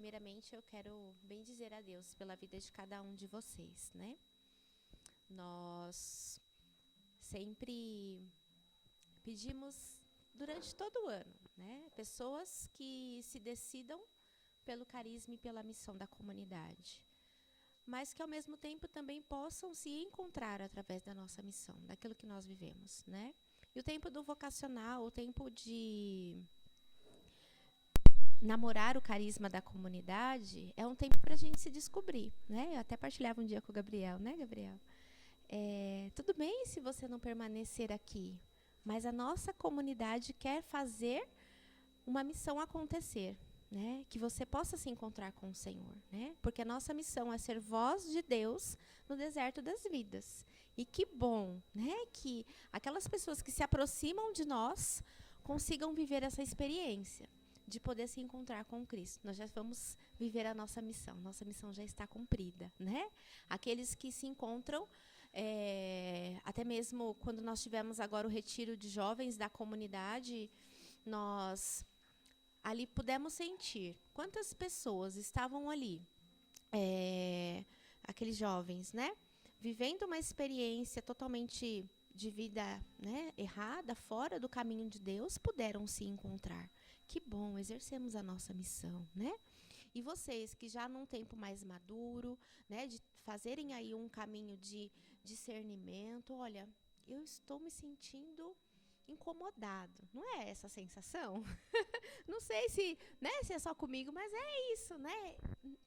primeiramente eu quero bem dizer a Deus pela vida de cada um de vocês, né? Nós sempre pedimos durante todo o ano, né? Pessoas que se decidam pelo carisma e pela missão da comunidade, mas que ao mesmo tempo também possam se encontrar através da nossa missão, daquilo que nós vivemos, né? E o tempo do vocacional, o tempo de namorar o carisma da comunidade, é um tempo para a gente se descobrir, né? Eu até partilhava um dia com o Gabriel, né, Gabriel? Tudo bem se você não permanecer aqui, mas a nossa comunidade quer fazer uma missão acontecer, né? Que você possa se encontrar com o Senhor, né? Porque a nossa missão é ser voz de Deus no deserto das vidas. E que bom, né? Que aquelas pessoas que se aproximam de nós consigam viver essa experiência de poder se encontrar com Cristo. Nós já vamos viver a nossa missão já está cumprida, né? Aqueles que se encontram, até mesmo quando nós tivemos agora o retiro de jovens da comunidade, nós ali pudemos sentir quantas pessoas estavam ali, aqueles jovens, né? Vivendo uma experiência totalmente de vida, né, errada, fora do caminho de Deus, puderam se encontrar. Que bom, exercemos a nossa missão, né? E vocês que já num tempo mais maduro, né, de fazerem aí um caminho de discernimento, olha, eu estou me sentindo incomodado. Não é essa a sensação? Não sei se, né, se é só comigo, mas é isso, né?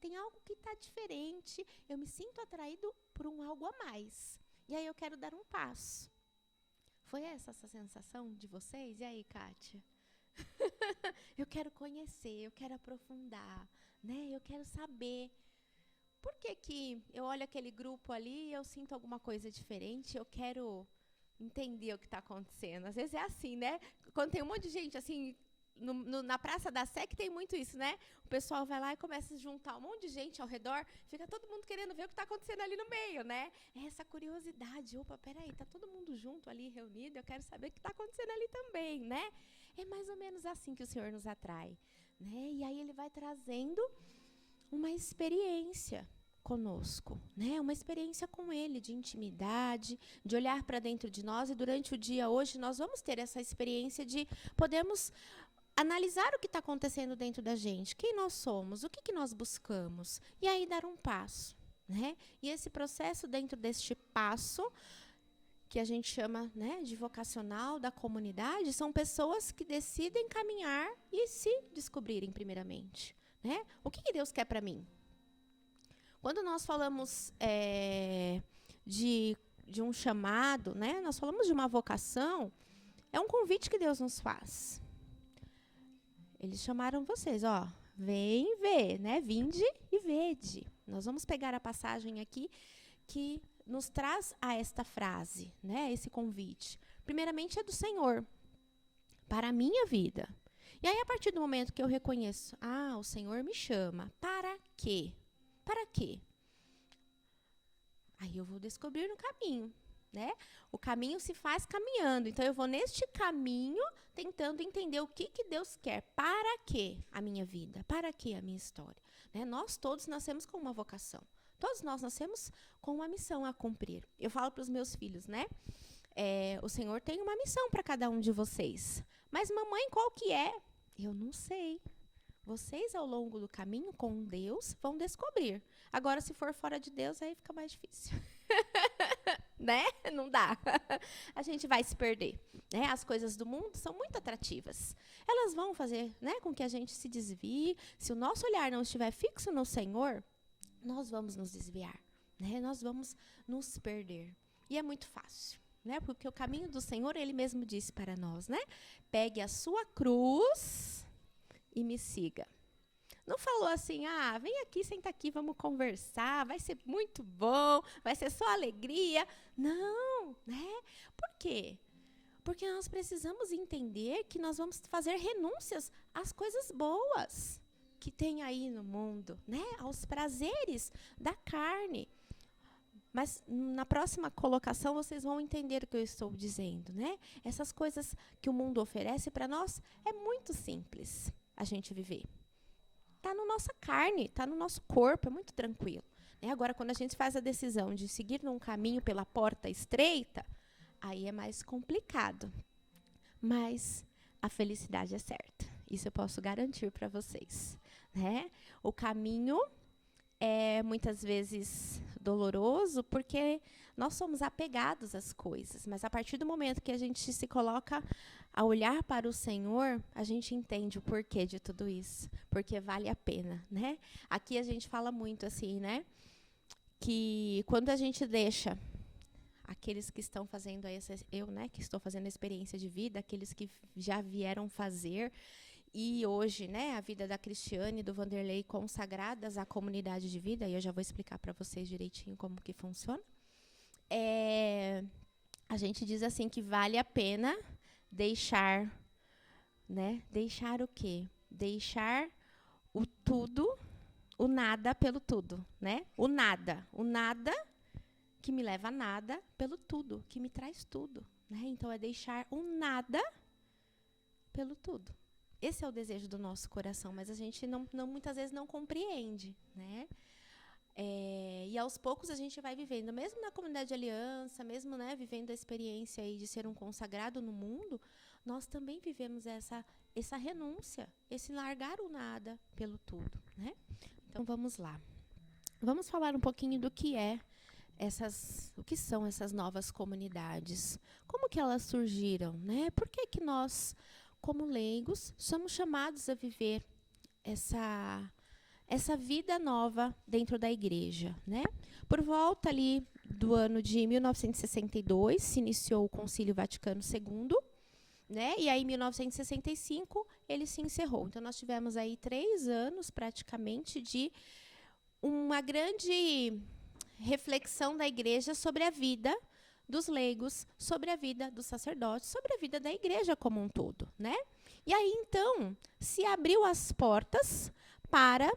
Tem algo que está diferente. Eu me sinto atraído por um algo a mais. E aí eu quero dar um passo. Foi essa a sensação de vocês? E aí, Kátia? Eu quero conhecer, eu quero aprofundar, né? Eu quero saber. Por que que eu olho aquele grupo ali e eu sinto alguma coisa diferente? Eu quero entender o que está acontecendo. Às vezes é assim, né? Quando tem um monte de gente assim, na Praça da Sé, que tem muito isso, né? O pessoal vai lá e começa a juntar um monte de gente ao redor, fica todo mundo querendo ver o que está acontecendo ali no meio, né? É essa curiosidade. Opa, peraí, tá todo mundo junto ali, reunido, eu quero saber o que está acontecendo ali também, né? É mais ou menos assim que o Senhor nos atrai, né? E aí Ele vai trazendo uma experiência conosco, né? Uma experiência com Ele, de intimidade, de olhar para dentro de nós. E durante o dia hoje nós vamos ter essa experiência de podermos analisar o que está acontecendo dentro da gente, quem nós somos, o que nós buscamos, e aí dar um passo, né? E esse processo dentro deste passo, que a gente chama, né, de vocacional da comunidade, são pessoas que decidem caminhar e se descobrirem primeiramente, né? O que Deus quer para mim? Quando nós falamos de um chamado, né, nós falamos de uma vocação, é um convite que Deus nos faz. Eles chamaram vocês, ó, vem ver, né? Vinde e vede. Nós vamos pegar a passagem aqui que nos traz a esta frase, né? Esse convite. Primeiramente é do Senhor, para a minha vida. E aí, a partir do momento que eu reconheço, o Senhor me chama, para quê? Para quê? Aí eu vou descobrir no caminho, né? O caminho se faz caminhando. Então, eu vou neste caminho tentando entender o que Deus quer. Para quê a minha vida? Para quê a minha história? Né? Nós todos nascemos com uma vocação. Todos nós nascemos com uma missão a cumprir. Eu falo para os meus filhos, né? O Senhor tem uma missão para cada um de vocês. Mas, mamãe, qual que é? Eu não sei. Vocês, ao longo do caminho com Deus, vão descobrir. Agora, se for fora de Deus, aí fica mais difícil. Né? Não dá. A gente vai se perder. Né? As coisas do mundo são muito atrativas. Elas vão fazer, né, com que a gente se desvie. Se o nosso olhar não estiver fixo no Senhor, nós vamos nos desviar. Né? Nós vamos nos perder. E é muito fácil. Né? Porque o caminho do Senhor, Ele mesmo disse para nós, né? Pegue a sua cruz e me siga. Não falou assim, vem aqui, senta aqui, vamos conversar, vai ser muito bom, vai ser só alegria. Não, né? Por quê? Porque nós precisamos entender que nós vamos fazer renúncias às coisas boas que tem aí no mundo, né? Aos prazeres da carne. Mas na próxima colocação vocês vão entender o que eu estou dizendo, né? Essas coisas que o mundo oferece para nós é muito simples a gente viver. tá na nossa carne, tá no nosso corpo, é muito tranquilo. Agora, quando a gente faz a decisão de seguir num caminho pela porta estreita, aí é mais complicado. Mas a felicidade é certa. Isso eu posso garantir para vocês. O caminho é muitas vezes doloroso porque nós somos apegados às coisas. Mas a partir do momento que a gente se coloca a olhar para o Senhor, a gente entende o porquê de tudo isso. Porque vale a pena, Aqui a gente fala muito assim, que quando a gente deixa aqueles que estão fazendo que estou fazendo a experiência de vida, aqueles que já vieram fazer, e hoje, a vida da Cristiane e do Vanderlei consagradas à comunidade de vida, e eu já vou explicar para vocês direitinho como que funciona. A gente diz assim que vale a pena deixar, deixar o quê? Deixar o tudo, o nada pelo tudo, O nada que me leva a nada pelo tudo, que me traz tudo, Então é deixar o nada pelo tudo. Esse é o desejo do nosso coração, mas a gente muitas vezes não compreende, E aos poucos a gente vai vivendo, mesmo na comunidade de aliança, mesmo vivendo a experiência aí de ser um consagrado no mundo, nós também vivemos essa renúncia, esse largar o nada pelo tudo, Então vamos lá. Vamos falar um pouquinho do que o que são essas novas comunidades. Como que elas surgiram, Por que nós, como leigos, somos chamados a viver essa vida nova dentro da igreja, Por volta ali do ano de 1962, se iniciou o Concílio Vaticano II, E aí, em 1965, ele se encerrou. Então, nós tivemos aí 3 anos, praticamente, de uma grande reflexão da igreja sobre a vida dos leigos, sobre a vida dos sacerdotes, sobre a vida da igreja como um todo, E aí, então, se abriu as portas para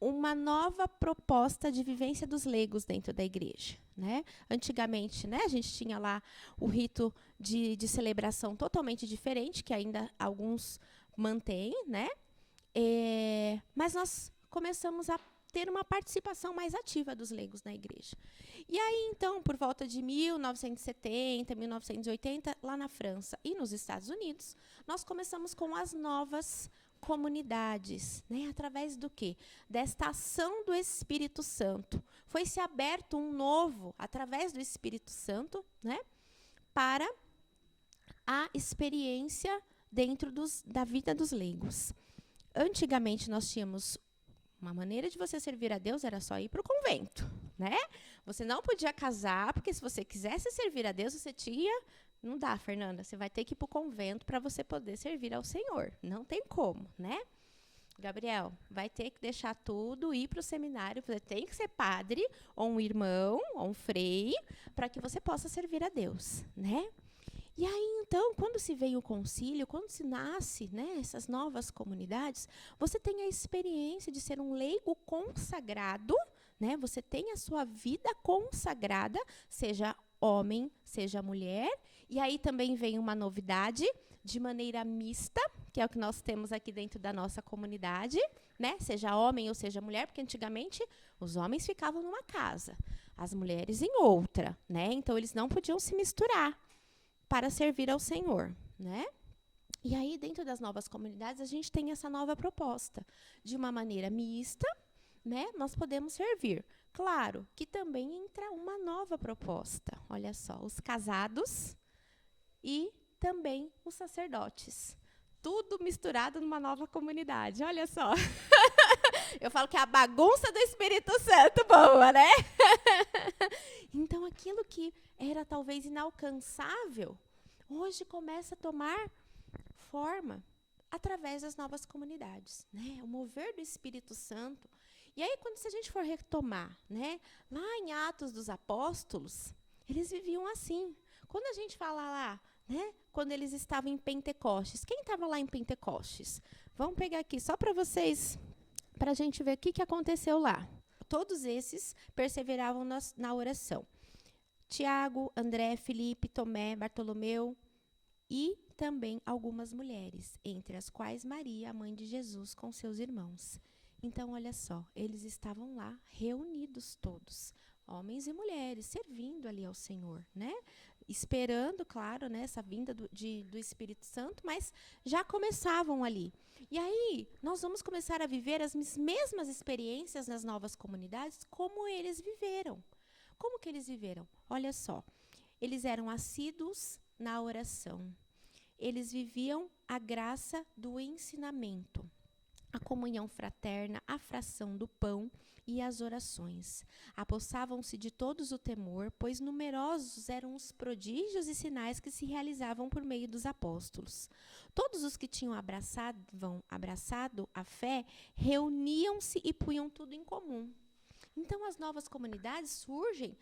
uma nova proposta de vivência dos leigos dentro da igreja, Antigamente, a gente tinha lá o rito de celebração totalmente diferente, que ainda alguns mantêm, mas nós começamos a ter uma participação mais ativa dos leigos na igreja. E aí, então, por volta de 1970, 1980, lá na França e nos Estados Unidos, nós começamos com as novas comunidades, através do quê? Desta ação do Espírito Santo. Foi-se aberto um novo, através do Espírito Santo, para a experiência dentro da vida dos leigos. Antigamente, nós tínhamos uma maneira de você servir a Deus, era só ir para o convento, Você não podia casar, porque se você quisesse servir a Deus, você tinha... Não dá, Fernanda, você vai ter que ir para o convento para você poder servir ao Senhor. Não tem como, Gabriel, vai ter que deixar tudo, ir para o seminário, você tem que ser padre, ou um irmão, ou um frei, para que você possa servir a Deus, E aí, então, quando se vem o concílio, quando se nasce, essas novas comunidades, você tem a experiência de ser um leigo consagrado, Você tem a sua vida consagrada, seja homem, seja mulher. E aí também vem uma novidade de maneira mista, que é o que nós temos aqui dentro da nossa comunidade, Seja homem ou seja mulher, porque antigamente os homens ficavam numa casa, as mulheres em outra, Então eles não podiam se misturar para servir ao Senhor, E aí, dentro das novas comunidades, a gente tem essa nova proposta. De uma maneira mista, nós podemos servir. Claro que também entra uma nova proposta. Olha só, os casados e também os sacerdotes. Tudo misturado numa nova comunidade. Olha só. Eu falo que é a bagunça do Espírito Santo boa, Então, aquilo que era talvez inalcançável, hoje começa a tomar forma através das novas comunidades, O mover do Espírito Santo. E aí, se a gente for retomar, lá em Atos dos Apóstolos, eles viviam assim. Quando a gente fala lá, quando eles estavam em Pentecostes, quem estava lá em Pentecostes? Vamos pegar aqui só para vocês, para a gente ver o que aconteceu lá. Todos esses perseveravam na oração. Tiago, André, Filipe, Tomé, Bartolomeu, e também algumas mulheres, entre as quais Maria, a mãe de Jesus, com seus irmãos. Então, olha só, eles estavam lá reunidos todos, homens e mulheres, servindo ali ao Senhor, né? Esperando, claro, né, essa vinda do Espírito Santo, mas já começavam ali. E aí, nós vamos começar a viver as mesmas experiências nas novas comunidades como eles viveram. Como que eles viveram? Olha só, eles eram assíduos na oração. Eles viviam a graça do ensinamento, a comunhão fraterna, a fração do pão e as orações. Apossavam-se de todos o temor, pois numerosos eram os prodígios e sinais que se realizavam por meio dos apóstolos. Todos os que tinham abraçado a fé reuniam-se e punham tudo em comum. Então, as novas comunidades surgem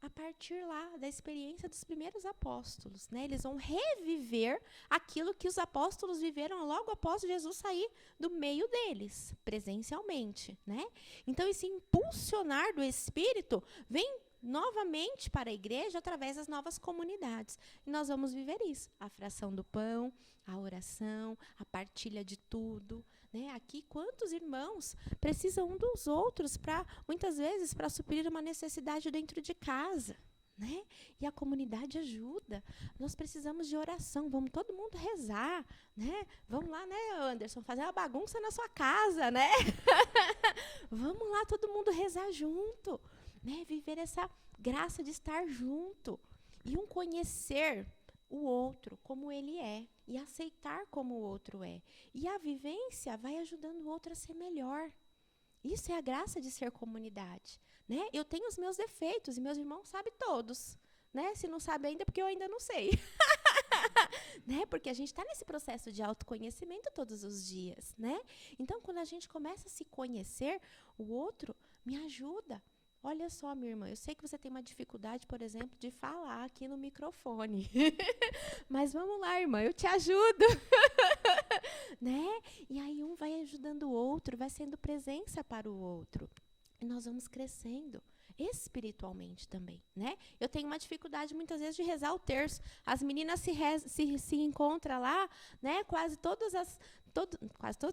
a partir lá da experiência dos primeiros apóstolos, né? Eles vão reviver aquilo que os apóstolos viveram logo após Jesus sair do meio deles, presencialmente, né? Então, esse impulsionar do Espírito vem novamente para a igreja através das novas comunidades. E nós vamos viver isso, a fração do pão, a oração, a partilha de tudo, né? Aqui, quantos irmãos precisam um dos outros para, muitas vezes, para suprir uma necessidade dentro de casa, né? E a comunidade ajuda. Nós precisamos de oração, vamos todo mundo rezar, né? Vamos lá, né, Anderson, fazer uma bagunça na sua casa, né? Vamos lá, todo mundo rezar junto, né? Viver essa graça de estar junto e um conhecer o outro como ele é e aceitar como o outro é. E a vivência vai ajudando o outro a ser melhor. Isso é a graça de ser comunidade, né? Eu tenho os meus defeitos e meus irmãos sabem todos, né? Se não sabe ainda, porque eu ainda não sei. Né? Porque a gente está nesse processo de autoconhecimento todos os dias, né? Então, quando a gente começa a se conhecer, o outro me ajuda. Olha só, minha irmã, eu sei que você tem uma dificuldade, por exemplo, de falar aqui no microfone. Mas vamos lá, irmã, eu te ajudo. Né? E aí um vai ajudando o outro, vai sendo presença para o outro. E nós vamos crescendo espiritualmente também, né? Eu tenho uma dificuldade muitas vezes de rezar o terço. As meninas se encontram lá, né? Quase todos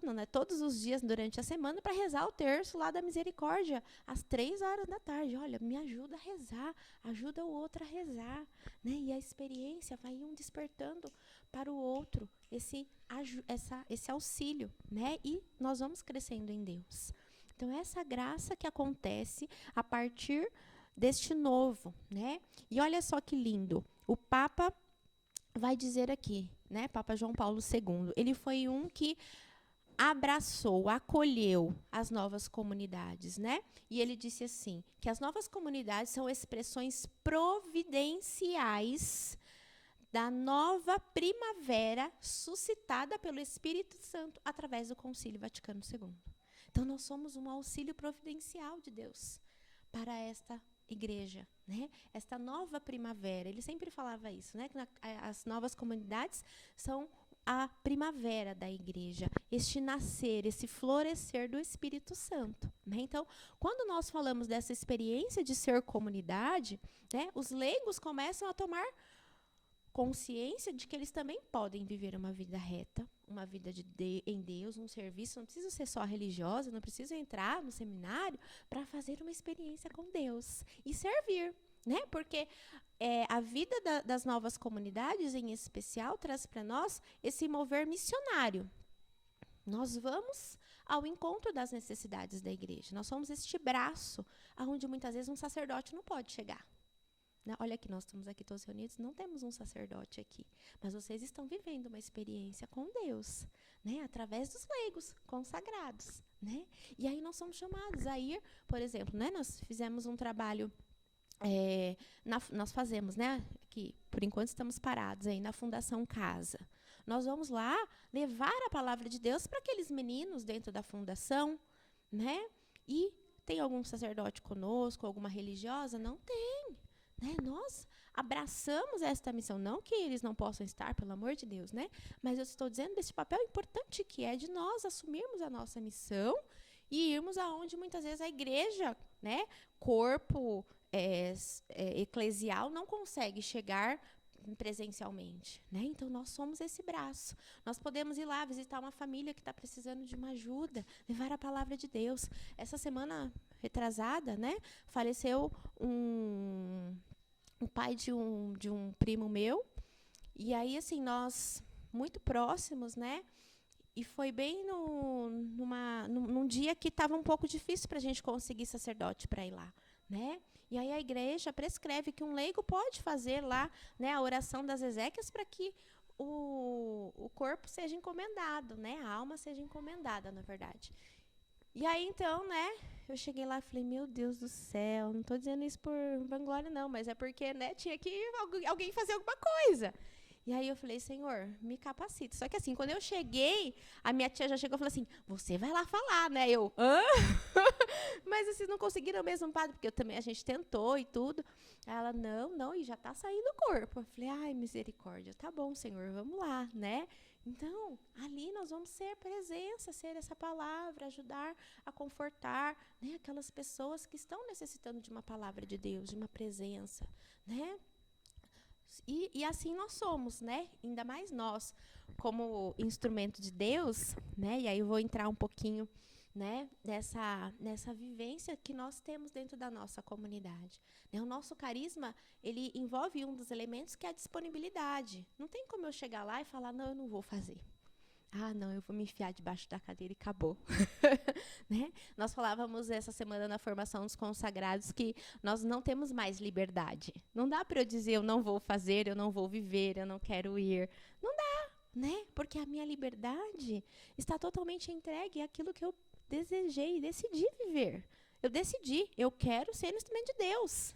não, né? Todos os dias durante a semana para rezar o terço lá da misericórdia, às 3h da tarde. Olha, me ajuda a rezar, ajuda o outro a rezar, né? E a experiência vai um despertando para o outro esse auxílio, né? E nós vamos crescendo em Deus. Então, essa graça que acontece a partir deste novo, né? E olha só que lindo. O Papa vai dizer aqui, né? Papa João Paulo II. Ele foi um que abraçou, acolheu as novas comunidades, né? E ele disse assim, que as novas comunidades são expressões providenciais da nova primavera suscitada pelo Espírito Santo através do Concílio Vaticano II. Então, nós somos um auxílio providencial de Deus para esta igreja, né? Esta nova primavera. Ele sempre falava isso, né? Que as novas comunidades são a primavera da igreja, este nascer, esse florescer do Espírito Santo, né? Então, quando nós falamos dessa experiência de ser comunidade, né, os leigos começam a tomar consciência de que eles também podem viver uma vida reta, uma vida em Deus, um serviço. Não precisa ser só religiosa, não precisa entrar no seminário para fazer uma experiência com Deus e servir, né? Porque a vida das novas comunidades, em especial, traz para nós esse mover missionário. Nós vamos ao encontro das necessidades da igreja. Nós somos este braço aonde muitas vezes um sacerdote não pode chegar. Olha aqui, nós estamos aqui todos reunidos, não temos um sacerdote aqui, mas vocês estão vivendo uma experiência com Deus, né? Através dos leigos consagrados, né? E aí nós somos chamados a ir, por exemplo, né? Nós fizemos um trabalho, nós fazemos, né? Que por enquanto estamos parados aí na Fundação Casa. Nós vamos lá levar a palavra de Deus para aqueles meninos dentro da fundação, né? E tem algum sacerdote conosco, alguma religiosa? Não tem. Né? Nós abraçamos esta missão, não que eles não possam estar, pelo amor de Deus, né? Mas eu estou dizendo desse papel importante que é de nós assumirmos a nossa missão e irmos aonde muitas vezes a igreja, né, corpo eclesial, não consegue chegar presencialmente, né? Então, nós somos esse braço. Nós podemos ir lá visitar uma família que está precisando de uma ajuda, levar a palavra de Deus. Essa semana retrasada, né? Faleceu o pai de um primo meu. E aí, assim, nós, muito próximos, né? E foi bem num dia que estava um pouco difícil para a gente conseguir sacerdote para ir lá, né? E aí a igreja prescreve que um leigo pode fazer lá, né, a oração das exéquias para que o corpo seja encomendado, né? A alma seja encomendada, na verdade. E aí, então, né, eu cheguei lá e falei, meu Deus do céu, não estou dizendo isso por vanglória, não, mas é porque, né, tinha que alguém fazer alguma coisa. E aí eu falei, Senhor, me capacita. Só que assim, quando eu cheguei, a minha tia já chegou e falou assim, você vai lá falar, né? Eu, hã? Mas vocês não conseguiram mesmo, padre? Porque a gente tentou e tudo. Aí ela, não, e já está saindo o corpo. Eu falei, ai, misericórdia, tá bom, Senhor, vamos lá, né? Então, ali nós vamos ser presença, ser essa palavra, ajudar a confortar, né, aquelas pessoas que estão necessitando de uma palavra de Deus, de uma presença, né? E assim nós somos, né? Ainda mais nós, como instrumento de Deus, né? E aí eu vou entrar um pouquinho, né, nessa vivência que nós temos dentro da nossa comunidade. Né? O nosso carisma, ele envolve um dos elementos que é a disponibilidade. Não tem como eu chegar lá e falar, não, eu não vou fazer. Ah, não, eu vou me enfiar debaixo da cadeira e acabou. Né? Nós falávamos essa semana na formação dos consagrados que nós não temos mais liberdade. Não dá para eu dizer eu não vou fazer, eu não vou viver, eu não quero ir. Não dá, né? Porque a minha liberdade está totalmente entregue àquilo que eu desejei e decidi viver. Eu decidi, eu quero ser instrumento de Deus.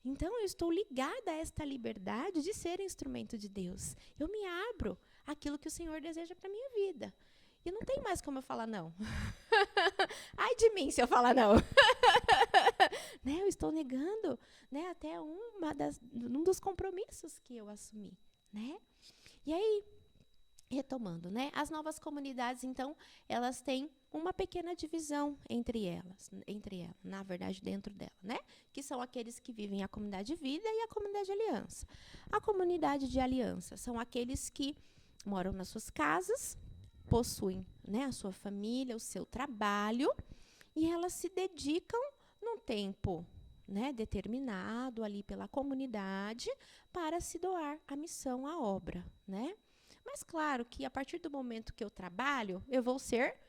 Então, eu estou ligada a esta liberdade de ser instrumento de Deus. Eu me abro àquilo que o Senhor deseja para a minha vida. E não tem mais como eu falar não. Ai de mim se eu falar não. Né, eu estou negando, né, até um dos compromissos que eu assumi. Né? E aí, retomando, né, as novas comunidades, então, elas têm uma pequena divisão entre elas, na verdade, dentro dela, né? Que são aqueles que vivem a comunidade de vida e a comunidade de aliança. A comunidade de aliança são aqueles que moram nas suas casas, possuem, né, a sua família, o seu trabalho, e elas se dedicam num tempo, né, determinado ali pela comunidade para se doar à missão, à obra, né? Mas claro que a partir do momento que eu trabalho, eu vou ser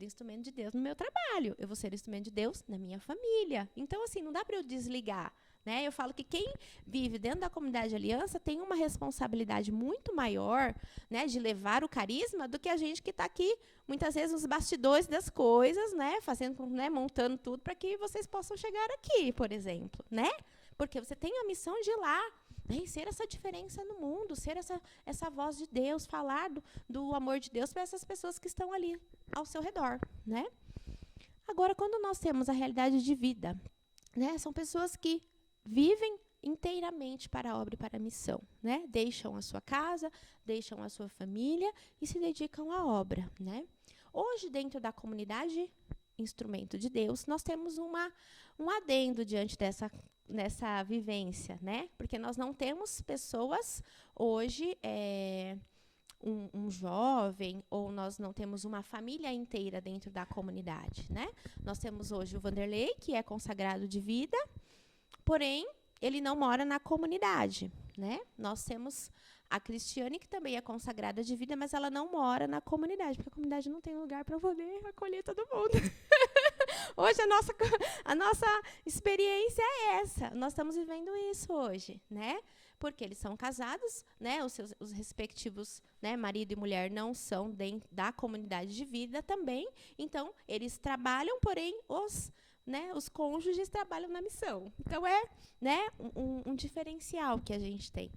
instrumento de Deus no meu trabalho, eu vou ser instrumento de Deus na minha família. Então, assim, não dá para eu desligar, né? Eu falo que quem vive dentro da comunidade de aliança tem uma responsabilidade muito maior, né, de levar o carisma do que a gente que está aqui, muitas vezes, nos bastidores das coisas, né, fazendo, né, montando tudo para que vocês possam chegar aqui, por exemplo, né? Porque você tem a missão de ir lá, né, e ser essa diferença no mundo, ser essa voz de Deus, falar do amor de Deus para essas pessoas que estão ali ao seu redor, né? Agora, quando nós temos a realidade de vida, né, são pessoas que vivem inteiramente para a obra e para a missão, né? Deixam a sua casa, deixam a sua família e se dedicam à obra, né? Hoje, dentro da comunidade Instrumento de Deus, nós temos um adendo diante nessa vivência, né? Porque nós não temos pessoas hoje, um jovem, ou nós não temos uma família inteira dentro da comunidade, né? Nós temos hoje o Vanderlei, que é consagrado de vida, porém, ele não mora na comunidade, né? Nós temos a Cristiane, que também é consagrada de vida, mas ela não mora na comunidade, porque a comunidade não tem lugar para poder acolher todo mundo. Hoje, a nossa experiência é essa. Nós estamos vivendo isso hoje, né? Porque eles são casados, né? Os respectivos, né, marido e mulher não são dentro da comunidade de vida também. Então, eles trabalham, porém, os cônjuges trabalham na missão. Então, é, né, um diferencial que a gente tem.